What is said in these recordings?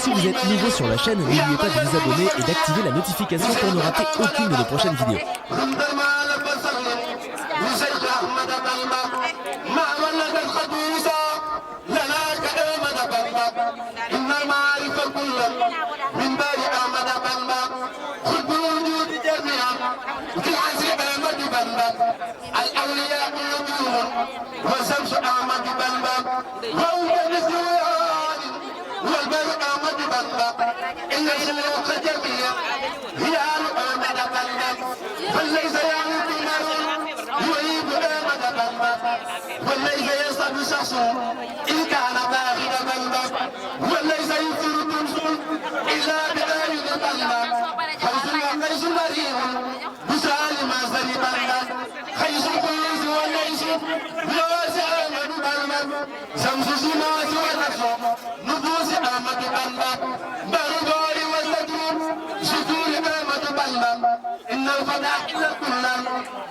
si vous êtes nouveau sur la chaîne, n'oubliez pas de vous abonner et d'activer la notification pour ne rater aucune de nos prochaines vidéos. الأولياء نجوم وشمس أحمد بلبا فوق الزوال والبر أحمد بلبا إن الشيوخ جميع هي أحمد بلبا فليس يعود يريد أحمد بلبا وليس يصب شخص إن كان باغي بلبا وليس يثير تنصر إلا بآيد بلبا حيث ليس مريض بسال ما زري بلبا خيس القيس والليس لوز أحمد بلبا شمس السماوات والأرض نفوس أحمد بلبا بربار والزيتون شكور أحمد بلبا إن الفضائل كلها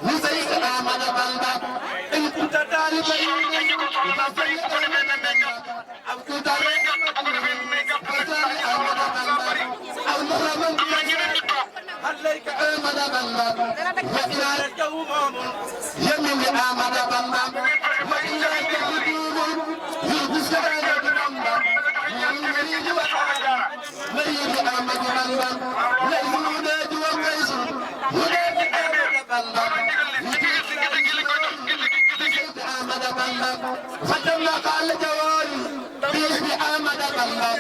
نسيت أحمد بلبا إن كنت طالبا فصل أحمد بلبا أو كنت أو مهرما عليك أحمد بلبا وإلى الجو مامون يمين أحمد بلبا وإلى الجو يلبس هذا بلبا مريد أحمد بلبا ليس هناك وقيس هناك أحمد بلبا أحمد بلبا فتم قال جواري باسم أحمد بلبا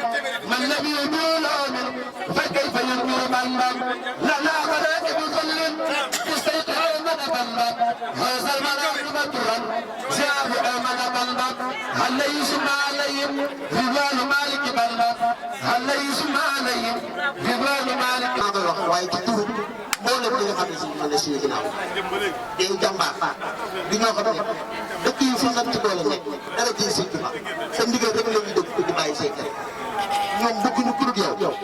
من لم يقول آمن فكيف ينكر بلبا لنا خلائق ظل استيق أحمد بلبا هذا المناقب ترا جاب أحمد بلبا هل يسمع عليهم رضوان مالك بلبا هل يسمع عليهم رضوان مالك waaye ci turu mboolem li nga xam ne si mën na suñu ginnaaw day jàmbaar di ñoo xam ne dëkk yu fasante doole nekk dara jël sëñ Tuubaa sa ndigal rek la ñuy dëkk di bàyyi say kër ñoom bëgguñu ku dul yow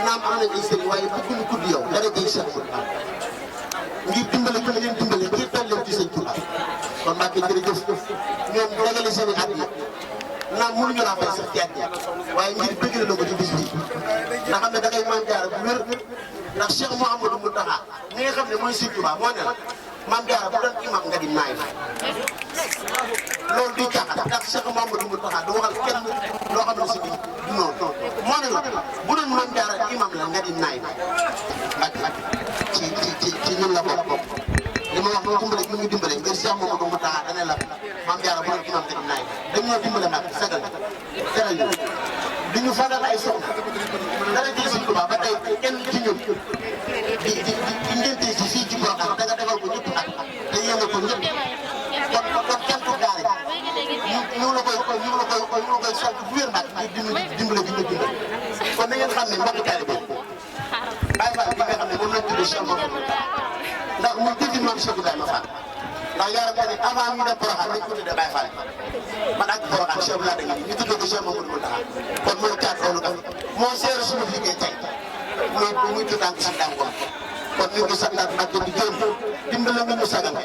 naam am nañ ay sëriñ waaye bëgguñu ku dul yow dara jël sëñ Tuubaa ngir dimbale ku leen dimbale ngir toll leen ci sëñ Tuubaa kon Mbàkke jërëjëf ñoom dagale seen i at yi naam mënuñu laa fay sax ci at yi waaye ngir bëgg na ko ci bis bi nga xam ne da ngay maam jaara bu wér ndax Cheikh Mouhamadou Mountakha mi nga xam ne mooy Sëñ Tuubaa moo ne la maam jaara bu doon imam nga di naay loolu duy caaxaan ndax Cheikh Mouhamadou Mountakha du waxal kenn loo xam ne si biir du noonu moo ne la bu doon maam jaara imam la nga di naay ak ci ñun la bokk li ma wax ñu dimbale ñu ngi dimbale ngir Cheikh Mouhamadou Mountakha dane la maam jaara bu doon imam nga di naay dañu ñoo dimbale nag sagal teral ñu di ñu fagal ay soxna dara jël Sëñ Tuubaa ba tey kenn ci ñun di ngénte si fii ci Porokhane da nga defal ko ñëpp ak te yéene ko ñëpp kon kenn ku gaare ñu la koy sant bu wér nag ngir dimbale bi ñu dimbale kon na ngeen xam ne mbokk taalibe Baye Fall bi nga xam ne moom lañ tuddee Cheikh Mouhamadou ndax muy jëndi maam Cheikh Ibrahima Fall ndax yaram ne avant ñu dem Porokhane lañ ko tuddee Baye Fall man ak Porokhane Cheikh Ibrahima da nga ñu tuddee ko Cheikh Mouhamadou Mountakha kon mooy kaat loolu daf moo seere suñu liggéey tey muy tuddaan ko si dàngoon kon ñu ngi santaat Mbàkke di gërëm dimbale nga ñu sagal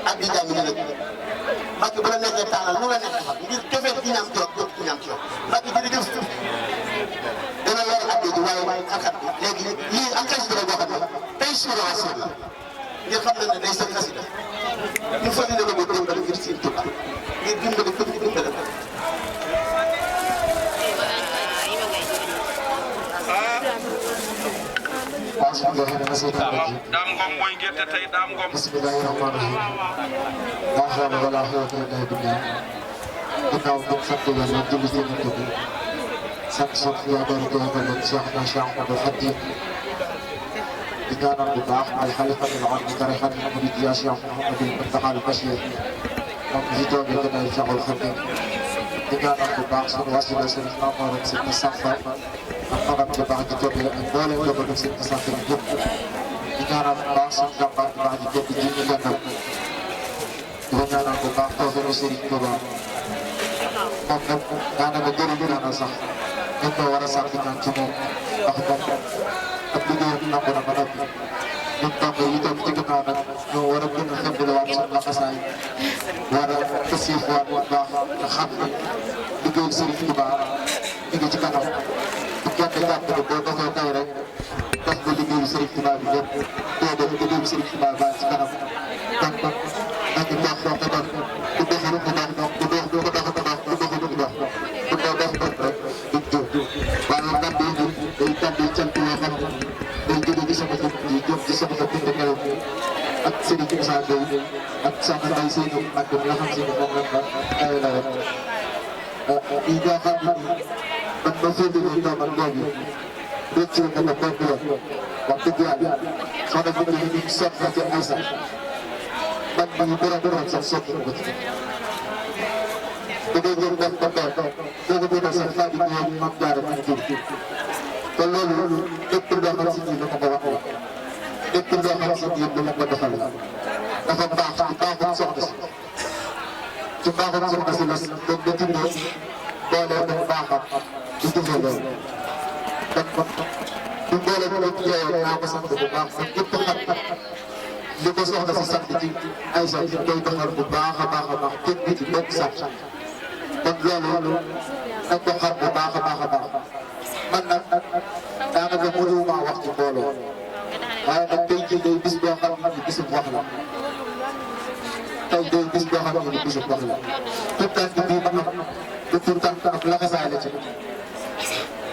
ak di jàng ñu nag Mbàkke bu la nekkee taalal lu la nekk defal ngir cofeel gi ñaam ci yow jot gi ñaam ci yow Mbàkke jërëjëf dana leer ak léegi waaye ak léegi lii ak xasida la boo xam ne tey suura wasir la ngir xam ne day sa xasida ñu fa dina la ko dimbale ngir Sëñ Tuubaa ngir dimbale ko ñu dimbale ko Dame Ngom mooy gerte tey Dame Ngom. bismillahi rahmaani rahim. laa hawla wala quwwata illa billah. ginnaaw bi ñu sant yàlla julli seen i tur sant yaakaar ko yàlla Cheikh na Cheikh Ahmadou Khadim di ñaanal bu baax al xalifatul aam li tariqatil muridiyya Cheikh Mouhamadou Mountakha al Bachir moom mi fi toogee gënal Cheikhul Khadim di ñaanal bu baax sunu wasila seen Mamour ak seen Safa ak magam bu baax di toogee ak mboolem njabootu seen Safa yëpp di ñaanal bu baax sunu jàmbaar bu baax di toogee ji ñu gànnaaw di ko ñaanal bu baax toogee Serigne Touba moom nag daanaka jëriñu ñaanal sax dañ ko war a sant ñaan ci moom ndax moom ab liggéeyam nangu na ba noppi ñun donc yi toog ci ginnaaw nag ñoo war a gën a xembaliwaat suñu laxasaay war a fasiixwaat bu baax nga xam ne liggéeyal Serigne Touba ñu ngi ci kanam bu gàtt gàtt bi boo doxee tey rek dox nga liggéeyu Serigne Touba bi lépp doo dem liggéeyu Serigne Touba ba ci kanam kon nañu dox dox te dox ku doxul ku dox ku dox ku dox ku dox ku doxul ku dox ku doo dox dox rek duñ jóg waaye kàddu yi day kàddu yi cant yoo xam day jóge ci sama jëm yi jóg ci sama bind kaw ak Serigne Moussa Gueye ak soxna Mbaye Seydou ak nga xam si ne moom lañ la ay la woon yi nga xam ne man ma féetewoo ñoom ak léegi rëcc nga ko benn yoon wax dëgg yàlla soxna bi ñu sonn ci ay sax man mii borom sax sonn ko ci da ngay ñëw def ko toog boo ko doon sax faa di ñëw mam jaare man jur te loolu lépp loo xam si nii la ma ko wax lépp loo xam si nii la ma ko defal dafa baax ci baaxul soxna si ci baaxul soxna si la doon ba tuddee boole bu baaxam di dundee loolu kon bu boole bu ëpp yooyu naa ko sant bu baax ba ñëpp xam li ko soxna si sant ci ay sax di koy defal bu baax a baax teg bi ci bokk sax kon loolu nañ ko xam bu baax a baax man nag daanaka mënuma wax ci mbooloo waaye nag tey jii day bis boo xam ne bisub wax la tey day bis boo xam ne bisub wax la tout tànk bii ma am du tout tànk ak laxasaay la ci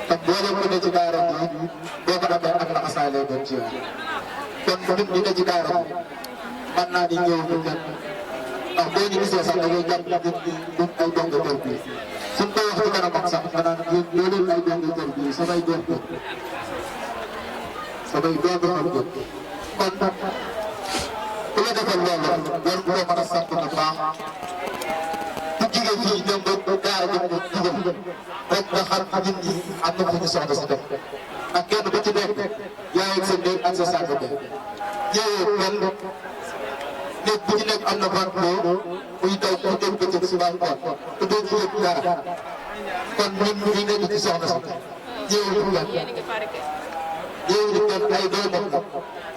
te boo leen ko ne ci daara bi boo ko amee ak laxasaay lay doon ci yow kon ñun ñi ne ci daara bi mën naa ni ñëw ñu kenn ndax boo ñu gisee sax da ngay jàpp ñun ay donga kër bi suñ ko wax ci kanam ak sax xanaa yéen ñoo leen ay donga kër bi samay doom ko samay doom ko kon ku la defal loolu war nga ko mën a sant bu baax bu jigéen fii ñoom ba daara bi mu dugal rek nga xam nit ñi am na fu ñu soxla si def ndax kenn ku ci nekk yaa ngi sa néeg ak sa sànq bi ñëwee kenn néeg bu ci nekk am na ventilo muy daw mu dem bëccëg suba ngoon te doo ci yëg dara kon ñun ñu nekk ci soxna si ñëwee ñu kenn ay doomam la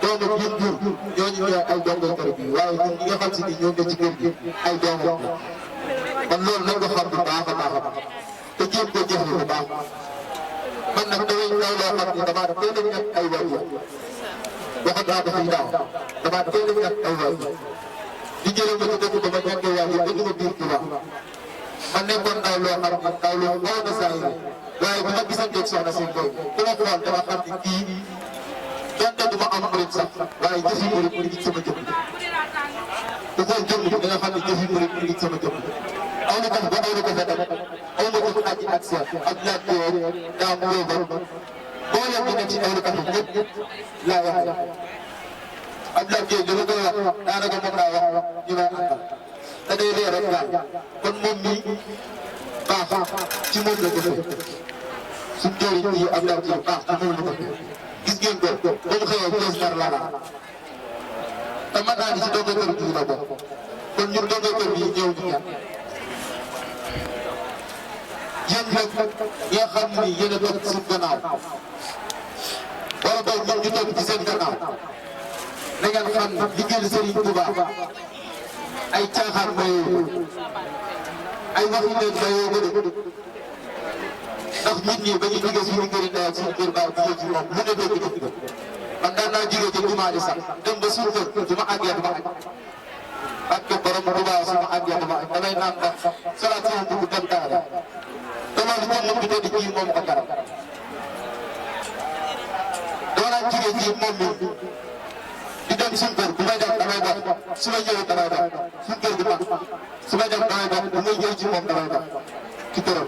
doomam yi jur ñooñu ñooy ay doomu kër gi waaye ñun ñi nga xam si ni ñoo ne ci kër gi ay doomam la kon loolu nañ ko xam bu baax a baax a baax te jéem ko jëf bu baax man nag damay ñëw loo xam ne damaa teel a ñàkk ay waajur waxoon naa ko fii daaw damaa teel a ñàkk ay waajur di jëlee ma ci dëkk ba ma ñàkkee waajur ba ñu ma biir Tuuba ma nekkoon ndaw loo xam ne ndaw loo xaw na saa yi waaye bu ma gisanteeg soxna si Mboy ku ma xool dama xam ne kii donte du ma am murit sax waaye jëfi murit mi ngi sama jëmm ku xool jëmm bi da nga xam ne jëfi murit mi ngi sama jëmm aw na tax ba aw na ko fa dem aw ma jëf aji ak seet ak laaj teer daam yóbba boo leen di nekk ci aw na tax ñëpp laa wax ak laaj teer dama koy wax daanaka moom laa wax ñu may àndal te day leer rek daal kon moom mii baax ci moom la jëfee suñ jëriñ yi ak laaj teer baax ci moom la jëfee gis ngeen ko ba mu xëyee kees nar laa te mën naa ni ci donga kër gi la bokk kon ñun donga kër gi ñëw ñu ñaan yéen nag nga xam ni yéen a toog ci suñ gannaaw wala boog ñun ñu toog ci seen gannaaw na ngeen xam liggéeyal Serigne Touba ay caaxaan mayoo ay waxi neen mayoo ko de ndax nit ñi ba ñu jógee suñu kër ndey ak suñu kër baay jógee ci moom lu ne dégg dégg ko man daan naa jógee ci jumaa ji sax dem ba suñu kër su ma àggee dama añ ak borom Touba su ma àggee dama añ damay naan ndax salaat sama dugg dem taare te loolu moom bi tedd ji moom ko garab doo naan jógee ci moom mi di dem suñu kër bu may dem damay dox su ma ñëwee damay dox suñu kër gi mag su may dem damay dox bu may ñëw ci moom damay dox ci këram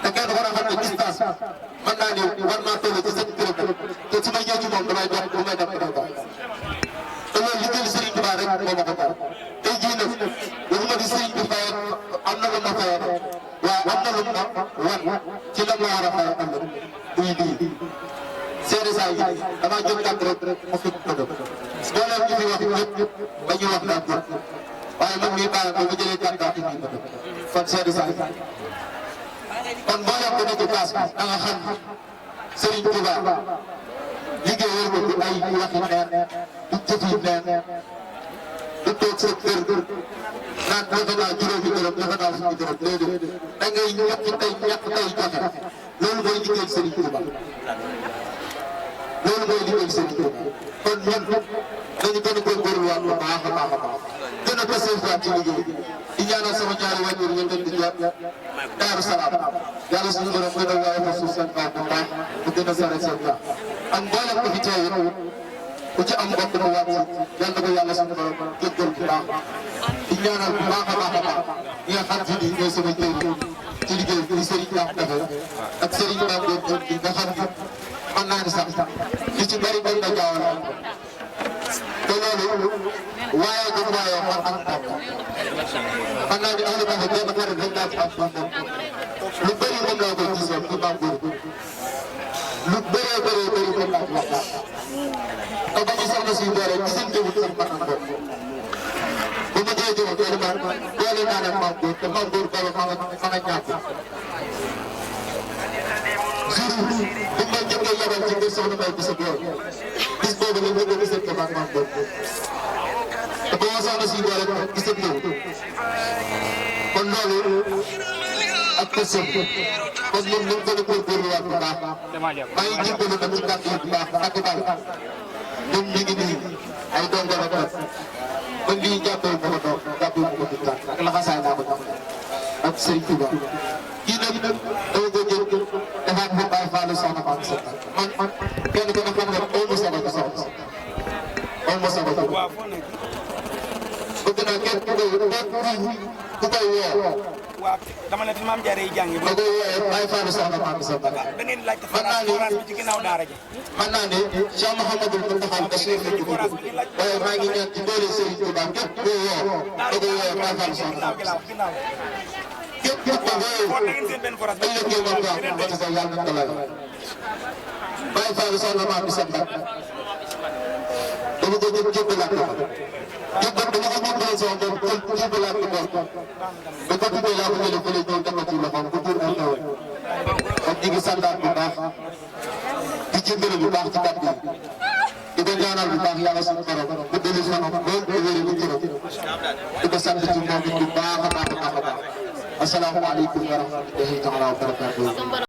te kenn war a xam ne distance mën naa ne war naa toll ci 7 kilomètres te su ma ñëw ci moom damay dox bu may dem damay dox te loolu liggéeyu Serigne Touba rek moo ma ko tar tey jii nag waxuma di Serigne bi fayal am na lu ma fayal waaye am na lu ma wan ci la ma war a fayal am na muy lii seede saa yi damaa jël kàddu rek ma fi ko def boo leen ñu fi wax ñëpp ba ñu wax naa ko waaye man mii baax na ma jëlee kàddu daa indi ko kon seede saa yi kon boo leen ko nekk place bi da nga xam Serigne Touba liggéeyal ko du ay waxi neen du jëfi neen du toog sa kër naan defe naa juróomi dërëm defe naa fukki dërëm déedéet da ngay ñàkk tey joxe loolu mooy liggéeyal Serigne Touba loolu mooy liggéeyal Serigne Touba kon ñun dañu gën a góorgóorluwaat bu baax a baax a baax gën a taseefaat ci liggéey di ñaanal sama ñaari wàññi ñu ngeen di jot Daaru Salaam yàlla suñu borom gën a waaye fa suuf seen baax bu baax bu gën a sare seen baax ak mboolem ko fi teew ku ci am mbokk mu wàcc yal na ko yàlla suñu borom jéggal bu baax di ñaanal bu baax a baax a baax ñi nga xam ni ñooy sama jëriñ ci liggéey bi Serigne Dame Dafa ak Serigne Dame Diop bi nga xam ni mën naa ni sax li ci bëri bëri na jaawale te loolu waaye du waaye man am tam mën naa ni ahlu Dafa benn xarit rek laa ci am moom lu bëri moom laa koy gisee ci Mame Goor lu bëree bëri moom laa ci wax te ba ñu soxla si doole gisante wut sax man am bopp bu ma jëlee jëloon doole naa leen Mame Goor te Mame Goor boobu ma nga ñàkk jour bu ma njëkkee yabal ci biir soxna May Bousso Dior bis boobu la ñu gisante ak Mame Goor te ba ma soxla si doole gisante wut kon loolu ak personne kon ñun ñu gën a góorgóorluwaat bu baax maa ngi jébbalu nag ci kàddu yi bu baax ak bal ñun ñu ngi nii ay dongo la ko ba lii jàppee bu ko doon jàppee bu ko di tànk ak laxasaay naa ko jox ak Serigne Touba kii nag dama ko jël defaat bu bàyyi faalu soxna Fatou Seye man kenn ku ne xam nga aw ma sabab soxna aw ma sabab bëgg naa kenn ku koy woo waaw dama ne fi maam Jaara yi jàngi ba koy woowee bàyyi faalu soxna Fatou Seye da ngeen laajte forage bi ci ginnaaw daara ji mën naa ne Cheikh Mouhamadou Mountakha Bassirou la jóge waaye maa ngi ñaan ci doole Serigne Touba képp koo woo da koy woowee bàyyi faalu soxna képp ku ko woo ëllëgee moom ko am ba ci sa yàlla na ko lay bàyyi faalu soxna Fatou Seye dama ko jëm jébbalaat ko dama ko jébbal sama bopp jébbalaat ko bopp ba ko tuddee laa ko jëlee fële ñëw dama ci loxoom bu tur ay xewal kon ñu ngi santaat bu baax di jëmbale bu baax ci kàddu yi di ko ñaanal bu baax yàlla suñu borom bu deli fanam loolu bu wéri bu juróom di ko sant ci moom bu baax a baax a baax a baax asalaamaaleykum wa rahmatullahi taala wa barakatuh